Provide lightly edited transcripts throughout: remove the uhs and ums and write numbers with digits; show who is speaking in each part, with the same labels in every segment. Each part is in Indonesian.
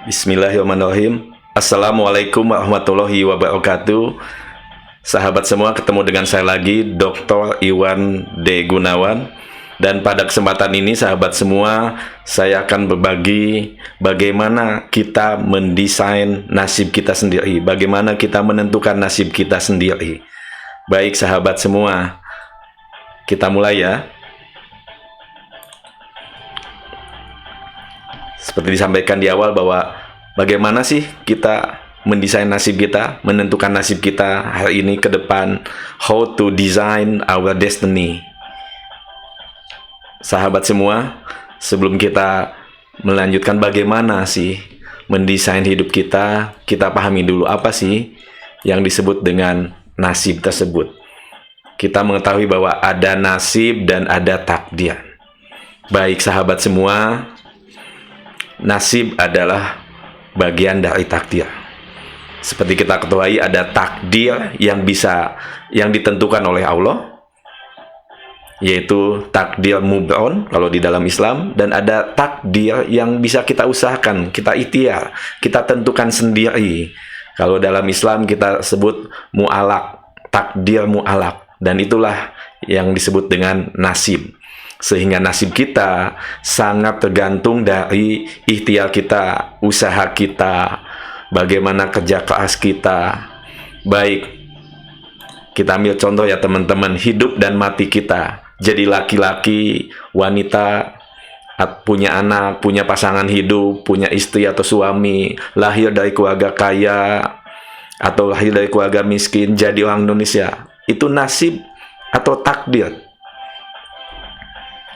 Speaker 1: Bismillahirrahmanirrahim. Assalamualaikum warahmatullahi wabarakatuh. Sahabat semua, ketemu dengan saya lagi, Dr. Iwan D. Gunawan. Dan pada kesempatan ini, sahabat semua, saya akan berbagi bagaimana kita mendesain nasib kita sendiri, bagaimana kita menentukan nasib kita sendiri. Baik sahabat semua, kita mulai ya. Seperti disampaikan di awal bahwa bagaimana sih kita mendesain nasib kita, menentukan nasib kita hari ini ke depan, how to design our destiny. Sahabat semua, sebelum kita melanjutkan bagaimana sih mendesain hidup kita, kita pahami dulu apa sih yang disebut dengan nasib tersebut. Kita mengetahui bahwa ada nasib dan ada takdir. Baik sahabat semua, nasib adalah bagian dari takdir. Seperti kita ketahui, ada takdir yang ditentukan oleh Allah, yaitu takdir mub'on kalau di dalam Islam, dan ada takdir yang bisa kita usahakan, kita ikhtiar, kita tentukan sendiri. Kalau dalam Islam kita sebut mu'alak, takdir mu'alak, dan itulah yang disebut dengan nasib. Sehingga nasib kita sangat tergantung dari ikhtiar kita, usaha kita, bagaimana kerja keras kita. Baik, kita ambil contoh ya teman-teman, hidup dan mati kita. Jadi laki-laki, wanita, punya anak, punya pasangan hidup, punya istri atau suami, lahir dari keluarga kaya, atau lahir dari keluarga miskin, jadi orang Indonesia. Itu nasib atau takdir.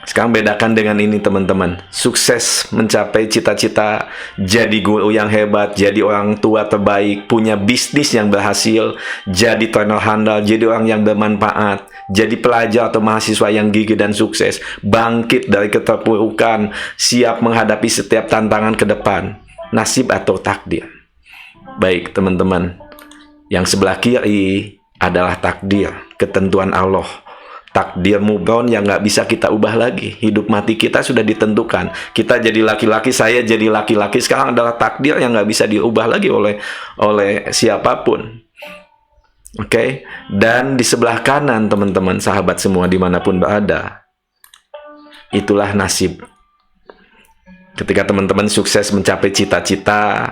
Speaker 1: Sekarang bedakan dengan ini teman-teman. Sukses mencapai cita-cita, jadi guru yang hebat, jadi orang tua terbaik, punya bisnis yang berhasil, jadi trainer handal, jadi orang yang bermanfaat, jadi pelajar atau mahasiswa yang gigih dan sukses, bangkit dari keterpurukan, siap menghadapi setiap tantangan ke depan. Nasib atau takdir. Baik teman-teman, yang sebelah kiri adalah takdir, ketentuan Allah. Takdir mub'on yang nggak bisa kita ubah lagi. Hidup mati kita sudah ditentukan. Kita jadi laki-laki, saya jadi laki-laki. Sekarang adalah takdir yang nggak bisa diubah lagi oleh siapapun. Oke. Dan di sebelah kanan teman-teman, sahabat semua dimanapun berada, itulah nasib. Ketika teman-teman sukses mencapai cita-cita,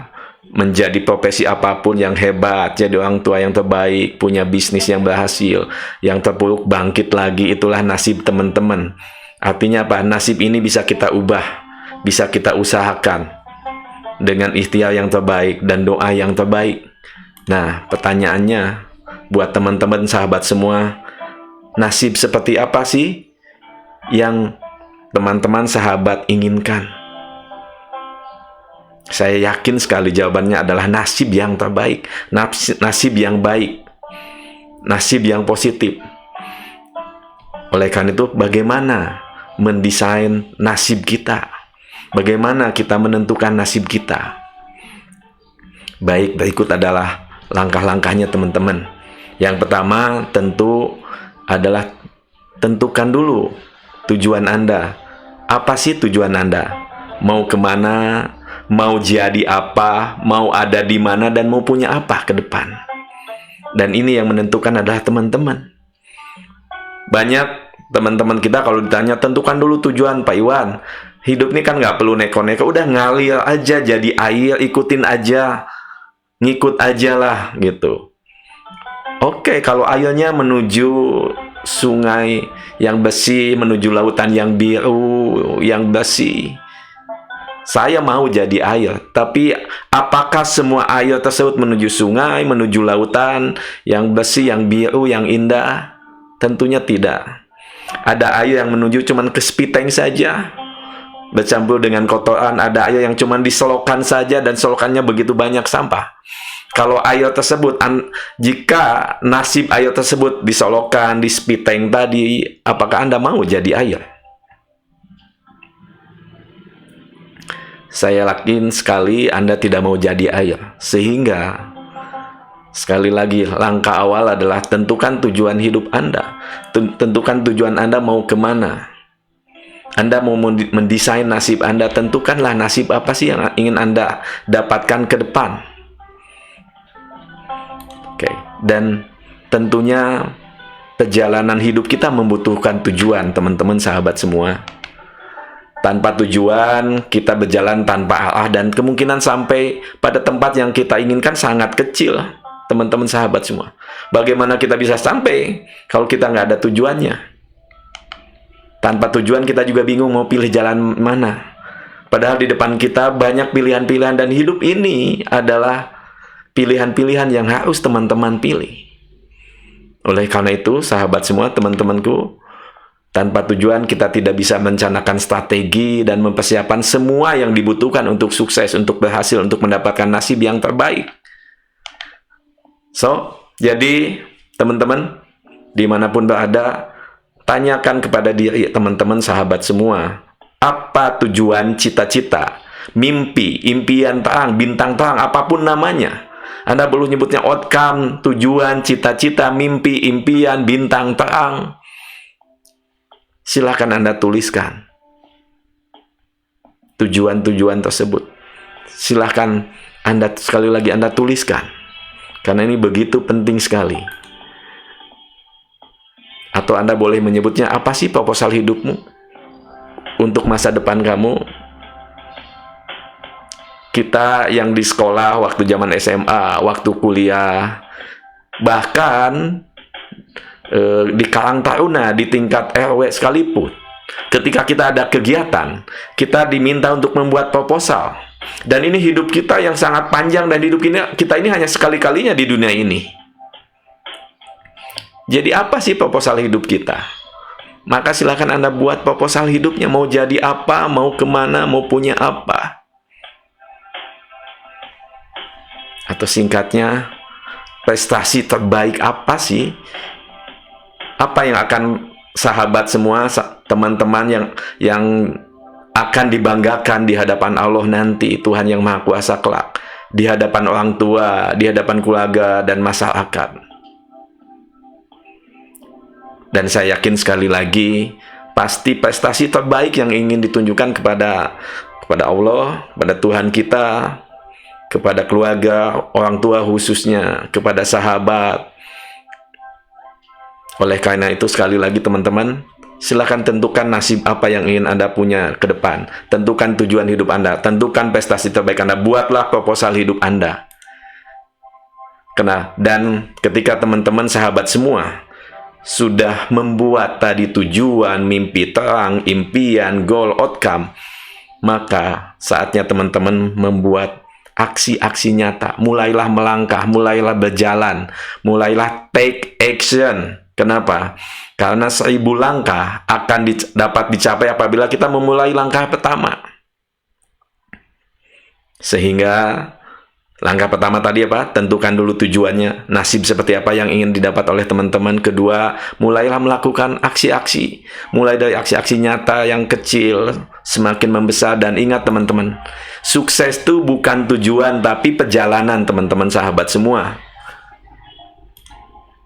Speaker 1: menjadi profesi apapun yang hebat, jadi orang tua yang terbaik, punya bisnis yang berhasil, yang terpuruk bangkit lagi, itulah nasib teman-teman. Artinya apa? Nasib ini bisa kita ubah, bisa kita usahakan dengan ikhtiar yang terbaik dan doa yang terbaik. Nah, pertanyaannya buat teman-teman sahabat semua, nasib seperti apa sih yang teman-teman sahabat inginkan? Saya yakin sekali jawabannya adalah nasib yang terbaik, nasib yang baik, nasib yang positif. Oleh karena itu, bagaimana mendesain nasib kita? Bagaimana kita menentukan nasib kita? Baik, berikut adalah langkah-langkahnya teman-teman. Yang pertama tentu adalah tentukan dulu tujuan Anda. Apa sih tujuan Anda? Mau kemana? Mau jadi apa, mau ada di mana, dan mau punya apa ke depan. Dan ini yang menentukan adalah teman-teman. Banyak teman-teman kita kalau ditanya, tentukan dulu tujuan Pak Iwan. Hidup ini kan nggak perlu neko-neko, udah ngalir aja jadi air, ikutin aja, ngikut aja lah gitu. Oke, kalau airnya menuju sungai yang bersih, menuju lautan yang biru, yang bersih, saya mau jadi air, tapi apakah semua air tersebut menuju sungai, menuju lautan yang bersih, yang biru, yang indah? Tentunya tidak. Ada air yang menuju cuman ke spiteng saja, bercampur dengan kotoran. Ada air yang cuman diselokan saja, dan selokannya begitu banyak sampah. Kalau air tersebut, jika nasib air tersebut diselokan, di spiteng tadi, apakah Anda mau jadi air? Saya yakin sekali Anda tidak mau jadi air. Sehingga, sekali lagi, langkah awal adalah tentukan tujuan hidup Anda. Tentukan tujuan Anda mau kemana. Anda mau mendesain nasib Anda, tentukanlah nasib apa sih yang ingin Anda dapatkan ke depan. Oke, dan tentunya perjalanan hidup kita membutuhkan tujuan, teman-teman sahabat semua. Tanpa tujuan, kita berjalan tanpa arah dan kemungkinan sampai pada tempat yang kita inginkan sangat kecil, teman-teman sahabat semua. Bagaimana kita bisa sampai kalau kita nggak ada tujuannya? Tanpa tujuan kita juga bingung mau pilih jalan mana. Padahal di depan kita banyak pilihan-pilihan dan hidup ini adalah pilihan-pilihan yang harus teman-teman pilih. Oleh karena itu, sahabat semua, teman-temanku, tanpa tujuan kita tidak bisa merencanakan strategi dan mempersiapkan semua yang dibutuhkan untuk sukses, untuk berhasil, untuk mendapatkan nasib yang terbaik. So, jadi teman-teman, dimanapun berada, tanyakan kepada diri teman-teman sahabat semua, apa tujuan, cita-cita, mimpi, impian terang, bintang terang, apapun namanya. Anda perlu nyebutnya outcome, tujuan, cita-cita, mimpi, impian, bintang terang. Silahkan Anda tuliskan tujuan-tujuan tersebut. Silahkan Anda, sekali lagi Anda tuliskan, karena ini begitu penting sekali. Atau Anda boleh menyebutnya, apa sih proposal hidupmu untuk masa depan kamu? Kita yang di sekolah, waktu zaman SMA, waktu kuliah, bahkan di Karang Taruna, di tingkat RW sekalipun, ketika kita ada kegiatan, kita diminta untuk membuat proposal. Dan ini hidup kita yang sangat panjang, dan hidup kita ini hanya sekali-kalinya di dunia ini. Jadi apa sih proposal hidup kita? Maka silakan Anda buat proposal hidupnya. Mau jadi apa, mau kemana, mau punya apa. Atau singkatnya, prestasi terbaik apa sih? Apa yang akan sahabat semua, teman-teman yang akan dibanggakan di hadapan Allah nanti, Tuhan yang Maha Kuasa kelak, di hadapan orang tua, di hadapan keluarga dan masyarakat. Dan saya yakin sekali lagi, pasti prestasi terbaik yang ingin ditunjukkan kepada Allah, kepada Tuhan kita, kepada keluarga, orang tua khususnya, kepada sahabat. Oleh karena itu, sekali lagi teman-teman, silakan tentukan nasib apa yang ingin Anda punya ke depan. Tentukan tujuan hidup Anda, tentukan prestasi terbaik Anda, buatlah proposal hidup Anda. Dan ketika teman-teman sahabat semua sudah membuat tadi tujuan, mimpi terang, impian, goal, outcome, maka saatnya teman-teman membuat aksi-aksi nyata. Mulailah melangkah, mulailah berjalan, mulailah take action. Kenapa? Karena 1000 langkah akan dapat dicapai apabila kita memulai langkah pertama. Sehingga langkah pertama tadi apa? Tentukan dulu tujuannya, nasib seperti apa yang ingin didapat oleh teman-teman. Kedua, mulailah melakukan aksi-aksi. Mulai dari aksi-aksi nyata yang kecil, semakin membesar. Dan ingat teman-teman, sukses itu bukan tujuan, tapi perjalanan teman-teman sahabat semua.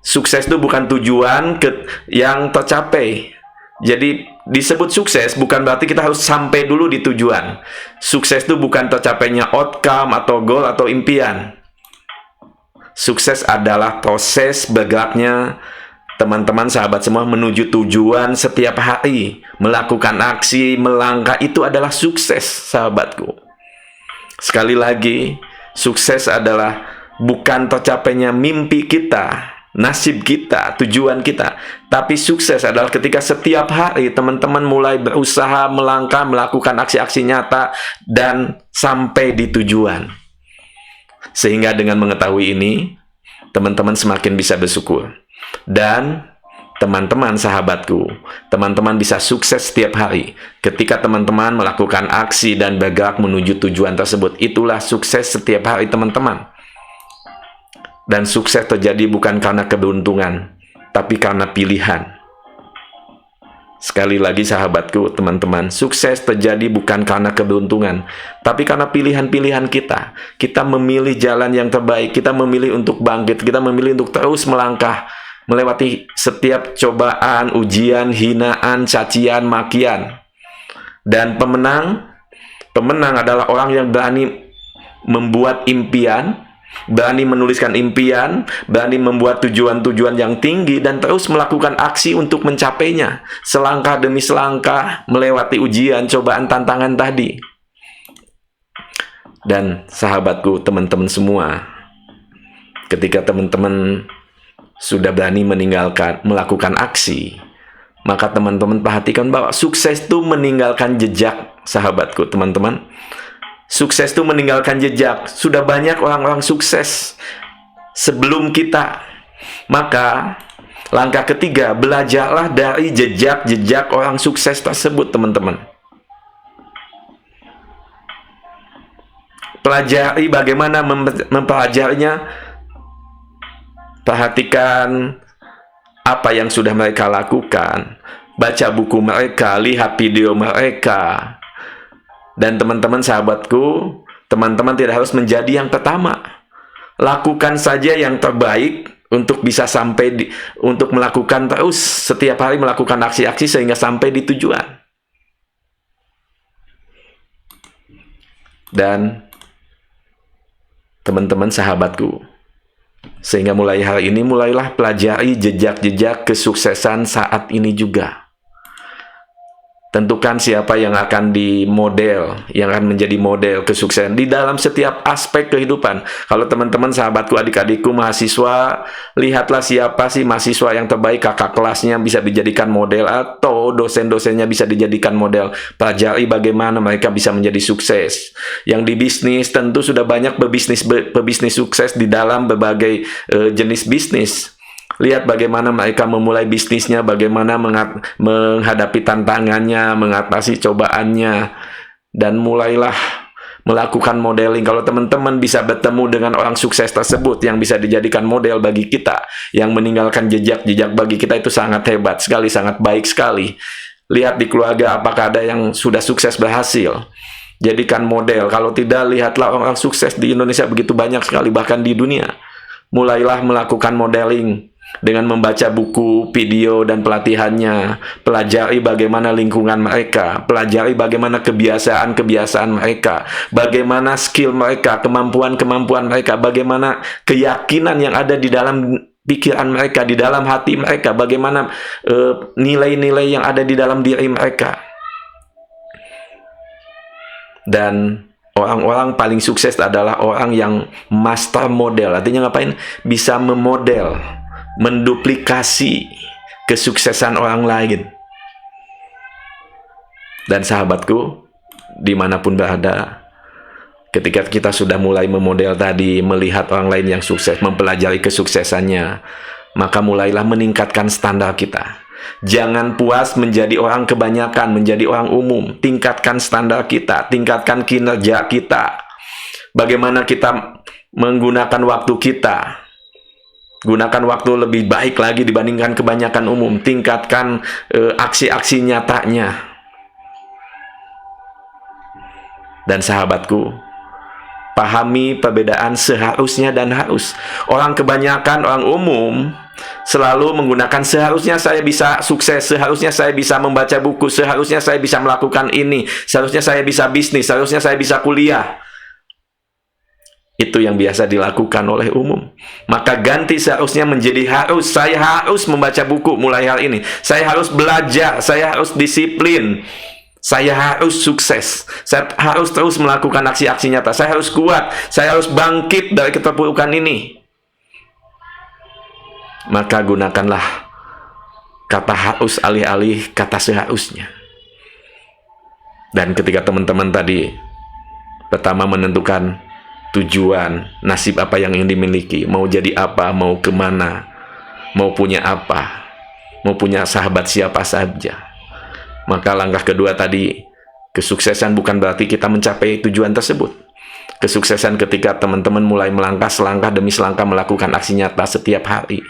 Speaker 1: Sukses itu bukan tujuan yang tercapai. Jadi disebut sukses bukan berarti kita harus sampai dulu di tujuan. Sukses itu bukan tercapainya outcome atau goal atau impian. Sukses adalah proses bergeraknya teman-teman sahabat semua menuju tujuan setiap hari. Melakukan aksi, melangkah, itu adalah sukses sahabatku. Sekali lagi, sukses adalah bukan tercapainya mimpi kita, nasib kita, tujuan kita. Tapi sukses adalah ketika setiap hari teman-teman mulai berusaha, melangkah, melakukan aksi-aksi nyata, dan sampai di tujuan. Sehingga dengan mengetahui ini, teman-teman semakin bisa bersyukur. Dan teman-teman sahabatku, teman-teman bisa sukses setiap hari. Ketika teman-teman melakukan aksi dan bergerak menuju tujuan tersebut, itulah sukses setiap hari teman-teman. Dan sukses terjadi bukan karena keberuntungan, tapi karena pilihan. Sekali lagi sahabatku, teman-teman, sukses terjadi bukan karena keberuntungan, tapi karena pilihan-pilihan kita. Kita memilih jalan yang terbaik, kita memilih untuk bangkit, kita memilih untuk terus melangkah, melewati setiap cobaan, ujian, hinaan, cacian, makian. Dan pemenang adalah orang yang berani membuat impian, berani menuliskan impian, berani membuat tujuan-tujuan yang tinggi, dan terus melakukan aksi untuk mencapainya, selangkah demi selangkah, melewati ujian, cobaan, tantangan tadi. Dan sahabatku, teman-teman semua, ketika teman-teman sudah berani melakukan aksi, maka teman-teman perhatikan bahwa sukses itu meninggalkan jejak, sahabatku, teman-teman. Sukses itu meninggalkan jejak. Sudah banyak orang-orang sukses sebelum kita. Maka langkah ketiga, belajarlah dari jejak-jejak orang sukses tersebut, teman-teman. Pelajari bagaimana mempelajarinya. Perhatikan apa yang sudah mereka lakukan. Baca buku mereka, lihat video mereka. Dan teman-teman, sahabatku, teman-teman tidak harus menjadi yang pertama. Lakukan saja yang terbaik untuk bisa untuk melakukan terus setiap hari, melakukan aksi-aksi sehingga sampai di tujuan. Dan teman-teman, sahabatku, sehingga mulai hari ini, mulailah pelajari jejak-jejak kesuksesan saat ini juga. Tentukan siapa yang akan yang akan menjadi model kesuksesan di dalam setiap aspek kehidupan. Kalau teman-teman, sahabatku, adik-adikku, mahasiswa, lihatlah siapa sih mahasiswa yang terbaik, kakak kelasnya bisa dijadikan model, atau dosen-dosennya bisa dijadikan model. Pelajari bagaimana mereka bisa menjadi sukses. Yang di bisnis, tentu sudah banyak pebisnis sukses di dalam berbagai jenis bisnis. Lihat bagaimana mereka memulai bisnisnya, bagaimana menghadapi tantangannya, mengatasi cobaannya, dan mulailah melakukan modeling. Kalau teman-teman bisa bertemu dengan orang sukses tersebut yang bisa dijadikan model bagi kita, yang meninggalkan jejak-jejak bagi kita, itu sangat hebat sekali, sangat baik sekali. Lihat di keluarga, apakah ada yang sudah sukses berhasil. Jadikan model. Kalau tidak, lihatlah orang sukses di Indonesia begitu banyak sekali, bahkan di dunia. Mulailah melakukan modeling dengan membaca buku, video, dan pelatihannya. Pelajari bagaimana lingkungan mereka, pelajari bagaimana kebiasaan-kebiasaan mereka, bagaimana skill mereka, kemampuan-kemampuan mereka, bagaimana keyakinan yang ada di dalam pikiran mereka, di dalam hati mereka, bagaimana nilai-nilai yang ada di dalam diri mereka. Dan orang-orang paling sukses adalah orang yang master model. Artinya ngapain? Bisa memodel, menduplikasi kesuksesan orang lain. Dan sahabatku, dimanapun berada, ketika kita sudah mulai memodel tadi, melihat orang lain yang sukses, mempelajari kesuksesannya, maka mulailah meningkatkan standar kita. Jangan puas menjadi orang kebanyakan, menjadi orang umum. Tingkatkan standar kita, tingkatkan kinerja kita. Bagaimana kita menggunakan waktu kita. Gunakan waktu lebih baik lagi dibandingkan kebanyakan umum. Tingkatkan aksi-aksi nyatanya. Dan sahabatku, pahami perbedaan seharusnya dan harus. Orang kebanyakan, orang umum, selalu menggunakan seharusnya saya bisa sukses, seharusnya saya bisa membaca buku, seharusnya saya bisa melakukan ini, seharusnya saya bisa bisnis, seharusnya saya bisa kuliah. Itu yang biasa dilakukan oleh umum. Maka ganti seharusnya menjadi harus. Saya harus membaca buku mulai hari ini. Saya harus belajar, saya harus disiplin. Saya harus sukses. Saya harus terus melakukan aksi-aksi nyata. Saya harus kuat. Saya harus bangkit dari keterpurukan ini. Maka gunakanlah kata harus alih-alih kata seharusnya. Dan ketika teman-teman tadi pertama menentukan tujuan, nasib apa yang ingin dimiliki, mau jadi apa, mau kemana, mau punya apa, mau punya sahabat siapa saja. Maka langkah kedua tadi, kesuksesan bukan berarti kita mencapai tujuan tersebut. Kesuksesan ketika teman-teman mulai melangkah selangkah demi selangkah melakukan aksi nyata setiap hari.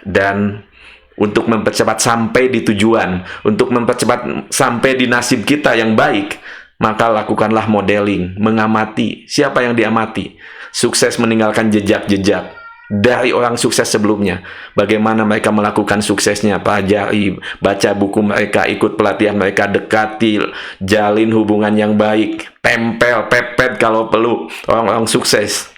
Speaker 1: Dan untuk mempercepat sampai di tujuan, untuk mempercepat sampai di nasib kita yang baik, maka lakukanlah modeling, mengamati. Siapa yang diamati? Sukses meninggalkan jejak-jejak. dari orang sukses sebelumnya. Bagaimana mereka melakukan suksesnya, pelajari, baca buku mereka, ikut pelatihan mereka, dekati, jalin hubungan yang baik, tempel, pepet kalau perlu orang-orang sukses.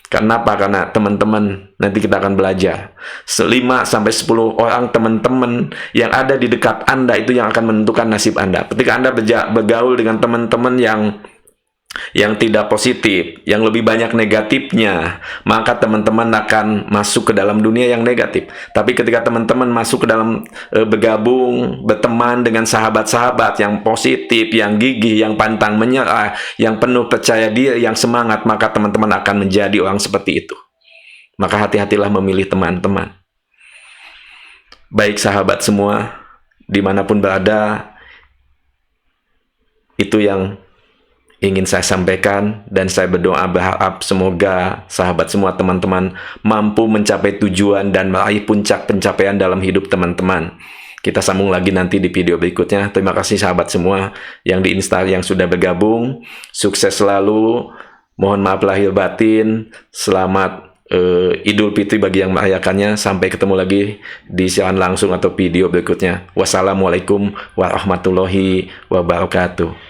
Speaker 1: Kenapa? Karena teman-teman, nanti kita akan belajar 5-10 orang teman-teman yang ada di dekat Anda itu yang akan menentukan nasib Anda. Ketika Anda bergaul dengan teman-teman yang tidak positif, yang lebih banyak negatifnya, maka teman-teman akan masuk ke dalam dunia yang negatif. Tapi ketika teman-teman masuk ke dalam bergabung, berteman dengan sahabat-sahabat yang positif, yang gigih, yang pantang menyerah, yang penuh percaya diri, yang semangat, maka teman-teman akan menjadi orang seperti itu. Maka hati-hatilah memilih teman-teman. Baik sahabat semua, dimanapun berada, itu yang ingin saya sampaikan, dan saya berdoa berharap semoga sahabat semua, teman-teman mampu mencapai tujuan dan meraih puncak pencapaian dalam hidup teman-teman. Kita sambung lagi nanti di video berikutnya. Terima kasih sahabat semua yang di Insta yang sudah bergabung. Sukses selalu. Mohon maaf lahir batin. Selamat Idul Fitri bagi yang merayakannya. Sampai ketemu lagi di siaran langsung atau video berikutnya. Wassalamualaikum warahmatullahi wabarakatuh.